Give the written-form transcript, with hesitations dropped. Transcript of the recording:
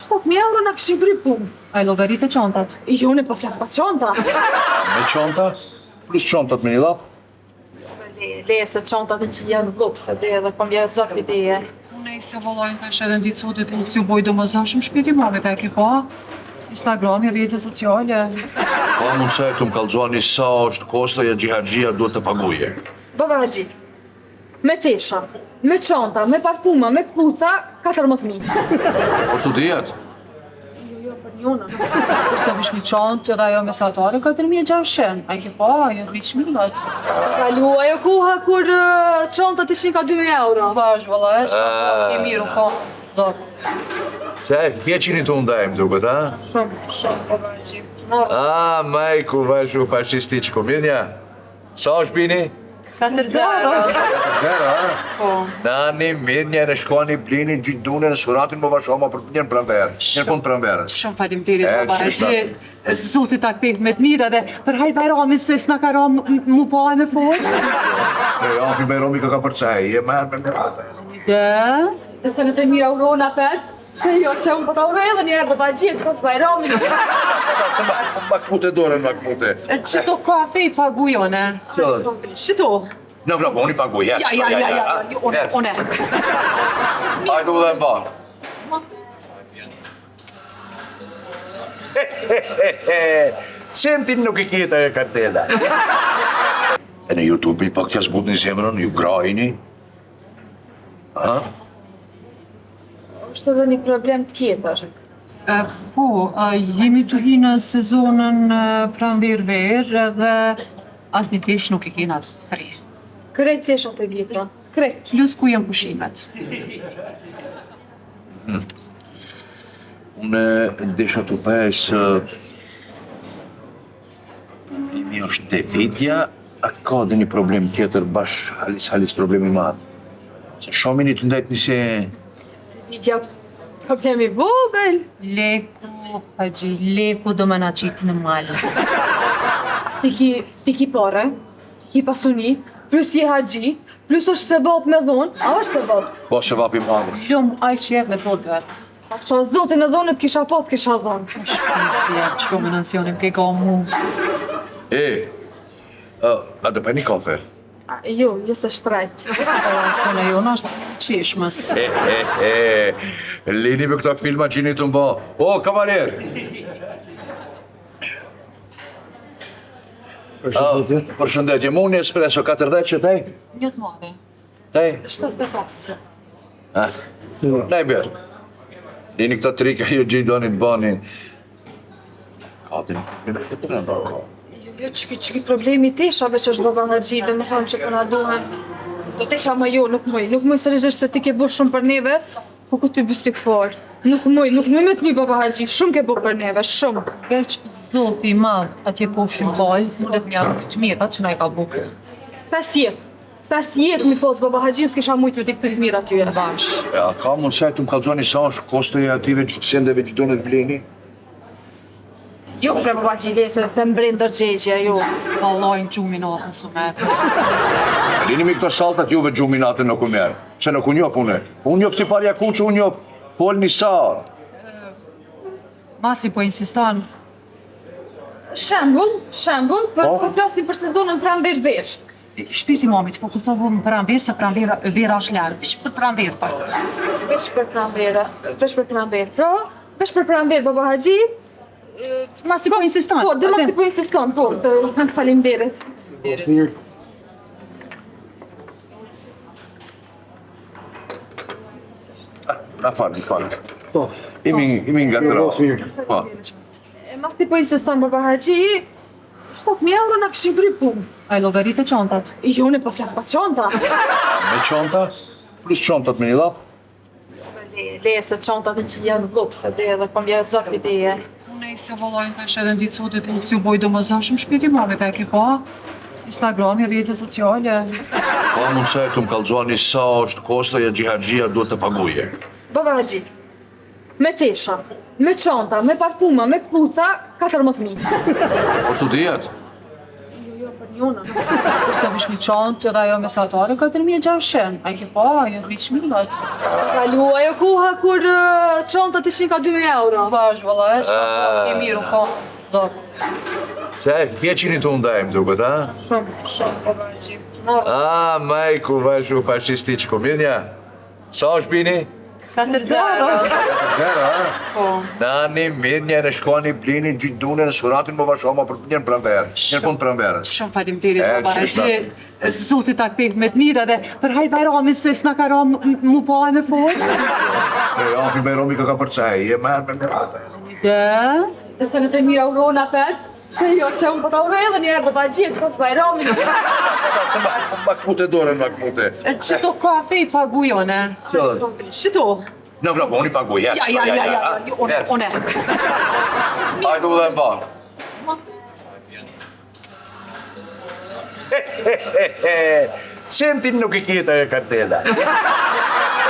7.000 euro në këshim bry punë. A i llogarit e çantat? Jo, ne po flas pa çanta. Me çanta, plus çantat me një dhap. Leje se çantat që janë lukse, dhe edhe kom vjen zot ideje. Unë i se vallajnë ka edhe në ditë sotit nuk si u boj domosdoshëm shpirti mamit e ke pa? Instagrami, rrjetet sociale. Pa mundëse të më kallxuani sa është kostoja xhihaxhia duhet të paguje. Baba Haxhi, me tesha, me çanta, me parfuma, me kpuca, 14.000. Por të dijet? Jo, për njona. Ose vish një çantë edhe ajo mesatare 4.600. A i ke pa, ajo rriç milat. Kalu ajo koha kur çantat ishin ka 2.000 euro. Vash, valla, e shpa ke miru, ka zot. Se, kje qini të ndajmë duket, ha? Shumë, Baba Haxhi. A, majku, vashu fashističko, mirnja. Sa është bini? 4-0. Zero, ha? Po. Nani, mirnja, në shkoni blini, gjithë dune, në suratin më vashoma për njën pranverë. Njën fund pranverë. Shumë faleminderit, E, Baba qështa? Haxhi. Zotit ta kthej me të mira dhe për haj bajrami se s'na ka ra mu pa me fol. E, afi Bajrami ka përcaj, e merë me mirate. Dhe? Dhe se në të mira urona pet, jo që unë po ta uroj edhe njerë Baba Haxhi, të kos bajrami. Makmute dore, makmute. Qëto kafe i pagujone? Qëto? No, unë i paguj, jesh. Ja, one. Hajdu dhe mba. Centin nuk i kjeta e kartela. E në YouTube i pak tja zbut një zemrën, ju grajini. Ha? Është edhe një problem tjetër. Po, jemi të hi në sezonën pranverë-verë dhe asnjë tesh nuk i kena të tre. Krejt teshat e vjetra. Krejt. Plus ku janë pushimet. Unë desha të pes... Problemi është devidja, a ka dhe një problem tjetër bash halis problemi madhë? Se shomini të ndajt njëse... Vidja problemi vogël. Leku, Haxhi, leku do më na qitë në malë. Ti ki pare, ti ki pasuni, plus je Haxhi, plus është se vop me dhonë, a është se vop? Po se vapi madhë. Lum, aj që jep me të gat. Qa zotin e dhonët kisha pas, kisha dhonë. Shpirtje, që po më nënsionim ke ka mu. E, a dhe pa një kafe? Jo se shtrejt. Sona jona është qeshmës. Lini me këta filma që një të mba. O, kamarer! Përshëndetje, mu një espresso 40 që tej? Një të madhe. Tej? 75. Nej bjerë. Lini këta trika ju gjithë do një të bani. Katin, në bërë. Jo, që ki problemi teshave që është Baba Haxhi, dhe më thonë që përna duhen. Do tesha më jo, nuk mëj seriozisht se ti ke bërë shumë për neve, po ku ti bystik fort. Nuk mëj me t'ny Baba Haxhi, shumë ke bërë për neve, shumë. Veç zoti i madh atje kofshin bal, mundet mja të mirat që na i ka bukë. 5 jetë mi pos Baba Haxhi, s'kisha mujtë të këtë mirat tyre. Bash. A ka mundësaj të më kalzoni sa është kostoja ative sendeve që do në të blini? Jo, pre Baba Haxhi, lese se mbrin dërgjegje, jo. Vallajnë gjuminatën su me. Lini mi këto saltat juve gjuminatën në kumerë. Se nuk unë njof une. Unë njof si parja kuqë, unë njof fol një sarë. Masi po insiston. Shembull, për flasim për sezonën pranverë-verë. Shpirti mamit fokusohu në pranverë se pranvera është larë. Veç për pranverë pa. Veç për pranverë. Pra, veç për pranverë Baba Haxhi. Masi po insiston. Po, dhe masi po insiston, po, të faleminderit. Na falë, Po. Imi nga të rrë. Po. Masi po insiston Baba Haxhi, 7.000 euro në këshim bry punë. A i llogarit e çantat? Jo, ne po flas pa çanta. Me çanta, plus çantat me një dhap. Leje se çantat që janë lukse, dhe edhe kom vjen zot ideje. Unë i se vallajnë ka edhe në ditë sotit nuk si u boj domosdoshëm shpirti mamit e ke pa? Instagrami, rrjetet sociale. Pa mundëse të më kallxuani sa është kostoja xhihaxhia duhet të paguje. Baba Haxhi, me tesha, me çanta, me parfuma, me kpuca, 14.000. Por të dijet? Jo, për miljona. Se vish një çantë dhe ajo mesatare 4600. Ai ke pa, ajo 3.000. Kalu ajo koha kur çantat ishin ka 2.000 euro. Bash, valla, e shka i miru ka, zot. Se, pje qini të ndajmë duket, a? Shumë, babaji. A, majku, vashu fashističko, Mirnja. Sa është bini? 4-0. Zero, a? Po. Nani, Mirnja, në shkoni, blini, gjithë dune, në suratin më vashoma për njën pranverë. Njën fund pranverës. Shumë faleminderit, E, babaji. Zotit ta kthej me të mira dhe për haj bajrami se s'na ka ra mu pa me fol. E, afi Bajromi ka përcaj, e merë me mirata. Dhe? Dhe se në të mira urona pet, jo që unë po ta uroj edhe njerë babaji, të kosh bajrami. Makmute dore, makmute. Qëto kafe i pagujone? Qëto? No, unë i paguj, jeq. Ja, one. Hajde u dhe mbarë. Centin nuk i kita e kartela.